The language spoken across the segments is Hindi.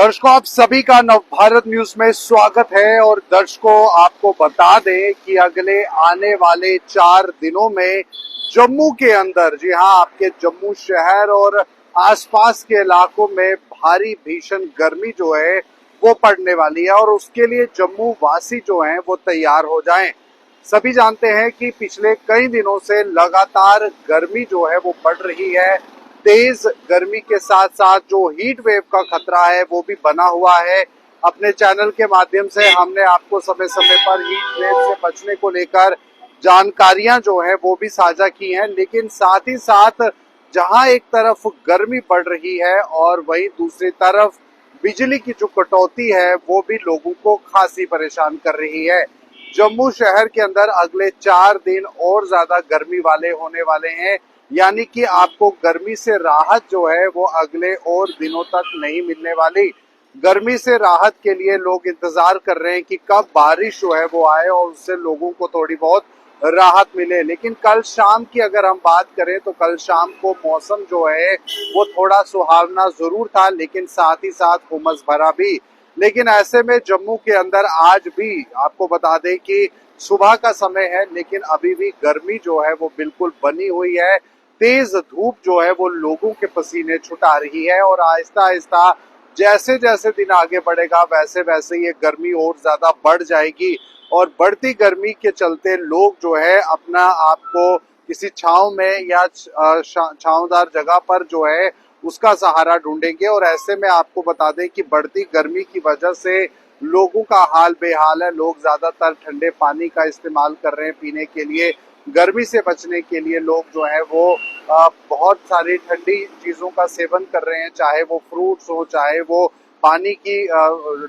दर्शकों, आप सभी का नवभारत न्यूज में स्वागत है। और दर्शकों, आपको बता दें कि अगले आने वाले 4 दिनों में जम्मू के अंदर, जी हाँ, आपके जम्मू शहर और आसपास के इलाकों में भारी भीषण गर्मी जो है वो पड़ने वाली है। और उसके लिए जम्मू वासी जो हैं वो तैयार हो जाएं। सभी जानते हैं कि पिछले कई दिनों से लगातार गर्मी जो है वो बढ़ रही है। तेज गर्मी के साथ साथ जो हीट वेव का खतरा है वो भी बना हुआ है। अपने चैनल के माध्यम से हमने आपको समय समय पर हीट वेव से बचने को लेकर जानकारियां जो है वो भी साझा की हैं, लेकिन साथ ही साथ जहां एक तरफ गर्मी बढ़ रही है और वहीं दूसरी तरफ बिजली की जो कटौती है वो भी लोगों को खासी परेशान कर रही है। जम्मू शहर के अंदर अगले 4 दिन और ज्यादा गर्मी वाले होने वाले हैं, यानी कि आपको गर्मी से राहत जो है वो अगले और दिनों तक नहीं मिलने वाली। गर्मी से राहत के लिए लोग इंतजार कर रहे हैं कि कब बारिश जो है वो आए और उससे लोगों को थोड़ी बहुत राहत मिले। लेकिन कल शाम की अगर हम बात करें तो कल शाम को मौसम जो है वो थोड़ा सुहावना जरूर था, लेकिन साथ ही साथ उमस भरा भी। लेकिन ऐसे में जम्मू के अंदर आज भी आपको बता दें कि सुबह का समय है, लेकिन अभी भी गर्मी जो है वो बिल्कुल बनी हुई है। तेज धूप जो है वो लोगों के पसीने छुटा रही है और आहिस्ता आहिस्ता जैसे जैसे दिन आगे बढ़ेगा वैसे वैसे ये गर्मी और ज्यादा बढ़ जाएगी। और बढ़ती गर्मी के चलते लोग जो है अपना आपको किसी छांव में या छांवदार जगह पर जो है उसका सहारा ढूंढेंगे। और ऐसे में आपको बता दें कि बढ़ती गर्मी की वजह से लोगों का हाल बेहाल है। लोग ज्यादातर ठंडे पानी का इस्तेमाल कर रहे हैं पीने के लिए। गर्मी से बचने के लिए लोग जो है वो बहुत सारी ठंडी चीजों का सेवन कर रहे हैं, चाहे वो फ्रूट्स हो, चाहे वो पानी की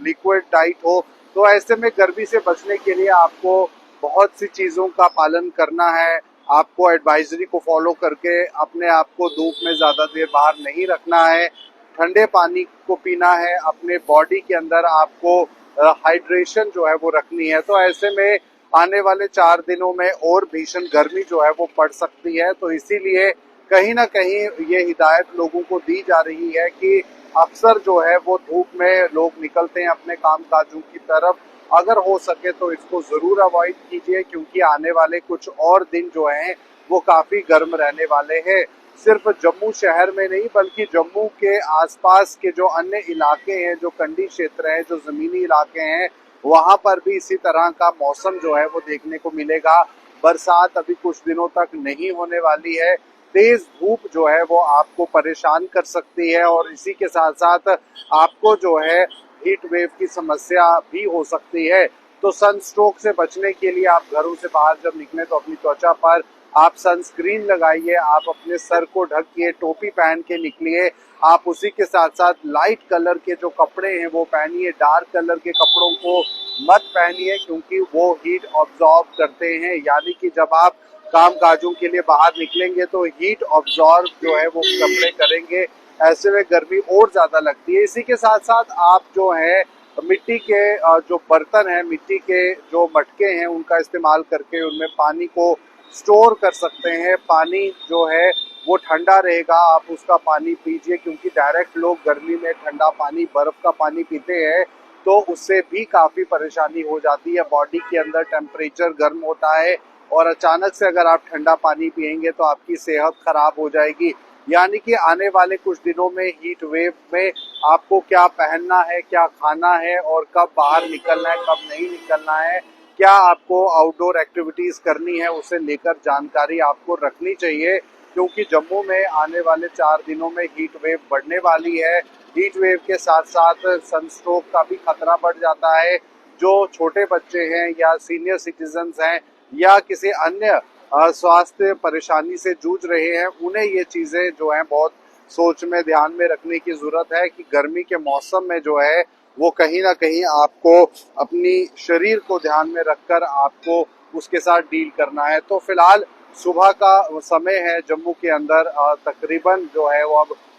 लिक्विड डाइट हो। तो ऐसे में गर्मी से बचने के लिए आपको बहुत सी चीजों का पालन करना है। आपको एडवाइजरी को फॉलो करके अपने आप को धूप में ज्यादा देर बाहर नहीं रखना है। ठंडे पानी को पीना है। अपने बॉडी के अंदर आपको हाइड्रेशन जो है वो रखनी है। तो ऐसे में आने वाले 4 दिनों में और भीषण गर्मी जो है वो पड़ सकती है। तो इसीलिए कहीं ना कहीं ये हिदायत लोगों को दी जा रही है कि अक्सर जो है वो धूप में लोग निकलते हैं अपने काम काजों की तरफ, अगर हो सके तो इसको जरूर अवॉइड कीजिए, क्योंकि आने वाले कुछ और दिन जो हैं वो काफी गर्म रहने वाले हैं। सिर्फ जम्मू शहर में नहीं बल्कि जम्मू के आसपास के जो अन्य इलाके हैं, जो कंडी क्षेत्र हैं, जो जमीनी इलाके हैं, वहां पर भी इसी तरह का मौसम जो है वो देखने को मिलेगा। बरसात अभी कुछ दिनों तक नहीं होने वाली है। तेज धूप जो है वो आपको परेशान कर सकती है और इसी के साथ साथ आपको जो है हीट वेव की समस्या भी हो सकती है। तो सनस्ट्रोक से बचने के लिए आप घरों से बाहर जब निकले तो अपनी त्वचा पर आप सनस्क्रीन लगाइए, आप अपने सर को ढकिए, टोपी पहन के निकलिए। आप उसी के साथ साथ लाइट कलर के जो कपड़े हैं वो पहनिए, डार्क कलर के कपड़ों को मत पहनिए, क्योंकि वो हीट ऑब्जॉर्ब करते हैं। यानी कि जब आप काम काजों के लिए बाहर निकलेंगे तो हीट ऑब्जॉर्ब जो है वो कपड़े करेंगे। ऐसे में गर्मी और ज्यादा लगती है। इसी के साथ साथ आप जो है मिट्टी के जो बर्तन है, मिट्टी के जो मटके हैं, उनका इस्तेमाल करके उनमें पानी को स्टोर कर सकते हैं। पानी जो है वो ठंडा रहेगा, आप उसका पानी पीजिए, क्योंकि डायरेक्ट लोग गर्मी में ठंडा पानी, बर्फ का पानी पीते हैं तो उससे भी काफी परेशानी हो जाती है। बॉडी के अंदर टेम्परेचर गर्म होता है और अचानक से अगर आप ठंडा पानी पिएंगे तो आपकी सेहत खराब हो जाएगी। यानी कि आने वाले कुछ दिनों में हीट वेव में आपको क्या पहनना है, क्या खाना है और कब बाहर निकलना है, कब नहीं निकलना है, क्या आपको आउटडोर एक्टिविटीज करनी है, उसे लेकर जानकारी आपको रखनी चाहिए। क्योंकि जम्मू में आने वाले 4 दिनों में हीट वेव बढ़ने वाली है। हीट वेव के साथ साथ सनस्ट्रोक का भी खतरा बढ़ जाता है। जो छोटे बच्चे हैं या सीनियर सिटीजन्स हैं या किसी अन्य स्वास्थ्य परेशानी से जूझ रहे हैं, उन्हें ये चीजें जो हैं बहुत सोच में, ध्यान में रखने की जरूरत है कि गर्मी के मौसम में जो है वो कहीं ना कहीं आपको अपनी शरीर को ध्यान में रखकर आपको उसके साथ डील करना है। तो फिलहाल सुबह का समय है जम्मू के अंदर, तकरीबन जो है वो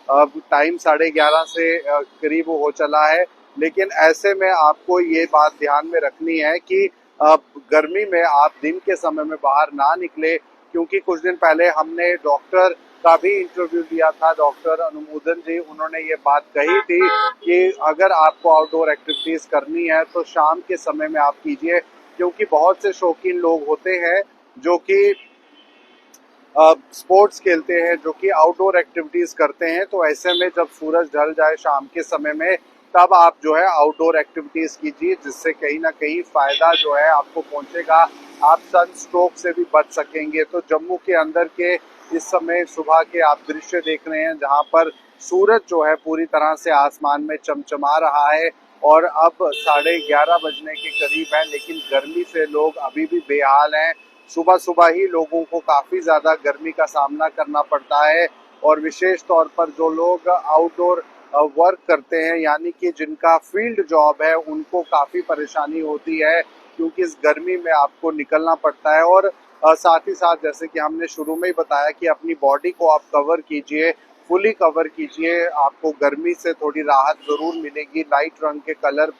अब टाइम 11:30 से करीब हो चला है। लेकिन ऐसे में आपको ये बात ध्यान में रखनी है कि गर्मी में आप दिन के समय में बाहर ना निकले, क्योंकि कुछ दिन पहले हमने डॉक्टर का भी इंटरव्यू लिया था डॉक्टर अनुमोदन जी, उन्होंने ये बात कही थी कि अगर आपको आउटडोर एक्टिविटीज करनी है तो शाम के समय में आप कीजिए, क्योंकि बहुत से शौकीन लोग होते हैं जो कि स्पोर्ट्स खेलते हैं, जो कि आउटडोर एक्टिविटीज करते हैं। तो ऐसे में जब सूरज ढल जाए शाम के समय में, तब आप जो है आउटडोर एक्टिविटीज कीजिए, जिससे कहीं ना कहीं फायदा जो है आपको पहुंचेगा। आप सन स्ट्रोक से भी बच सकेंगे। तो जम्मू के अंदर के इस समय सुबह के आप दृश्य देख रहे हैं, जहां पर सूरज जो है पूरी तरह से आसमान में चमचमा रहा है और अब 11:30 बजने के करीब है, लेकिन गर्मी से लोग अभी भी बेहाल हैं। सुबह सुबह ही लोगों को काफी ज्यादा गर्मी का सामना करना पड़ता है, और विशेष तौर पर जो लोग आउटडोर वर्क करते हैं, यानी कि जिनका फील्ड जॉब है, उनको काफी परेशानी होती है, क्योंकि इस गर्मी में आपको निकलना पड़ता है। और साथ ही साथ जैसे कि हमने शुरू में ही बताया कि अपनी बॉडी को आप कवर कीजिए, फुली कवर कीजिए, आपको गर्मी से थोड़ी राहत जरूर मिलेगी। लाइट रंग के कलर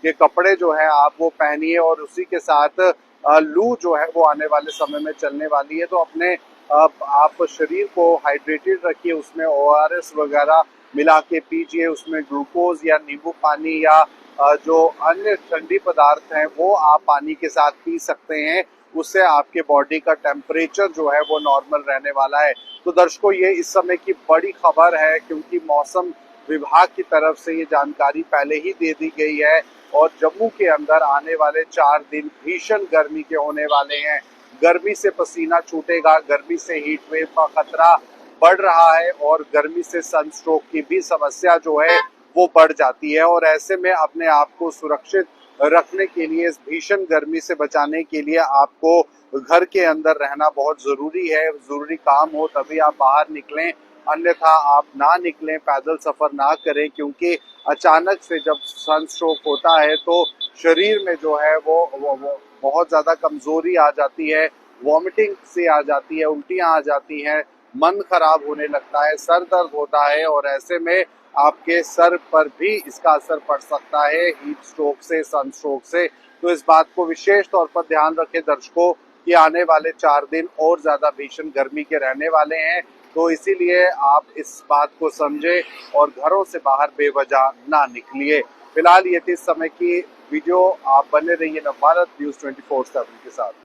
के कपड़े जो है आप वो पहनिए, और उसी के साथ लू जो है वो आने वाले समय में चलने वाली है। तो अपने आप शरीर को हाइड्रेटेड रखिए, उसमें ORS वगैरह मिला के पीजिए, उसमें ग्लूकोज या नींबू पानी या जो अन्य ठंडी पदार्थ हैं वो आप पानी के साथ पी सकते हैं। उससे आपके बॉडी का टेम्परेचर जो है वो नॉर्मल रहने वाला है। तो दर्शकों, ये इस समय की बड़ी खबर है, क्योंकि मौसम विभाग की तरफ से ये जानकारी पहले ही दे दी गई है, और जम्मू के अंदर आने वाले 4 दिन भीषण गर्मी के होने वाले हैं। गर्मी से पसीना छूटेगा, गर्मी से हीट वेव का खतरा बढ़ रहा है, और गर्मी से सनस्ट्रोक की भी समस्या जो है वो बढ़ जाती है। और ऐसे में अपने आप को सुरक्षित रखने के लिए, इस भीषण गर्मी से बचाने के लिए आपको घर के अंदर रहना बहुत जरूरी है। जरूरी काम हो तभी आप बाहर निकलें, अन्यथा आप ना निकलें, पैदल सफर ना करें, क्योंकि अचानक से जब सनस्ट्रोक होता है तो शरीर में जो है वो बहुत ज्यादा कमजोरी आ जाती है, वॉमिटिंग से आ जाती है, उल्टियां आ जाती हैं, मन खराब होने लगता है, सर दर्द होता है, और ऐसे में आपके सर पर भी इसका असर पड़ सकता है हीट स्ट्रोक से, सनस्ट्रोक से। तो इस बात को विशेष तौर पर ध्यान रखें दर्शकों, कि आने वाले 4 दिन और ज्यादा भीषण गर्मी के रहने वाले हैं। तो इसीलिए आप इस बात को समझे और घरों से बाहर बेवजह ना निकलिए। फिलहाल ये थी इस समय की वीडियो। आप बने रहिए नवभारत न्यूज़ 24/7 के साथ।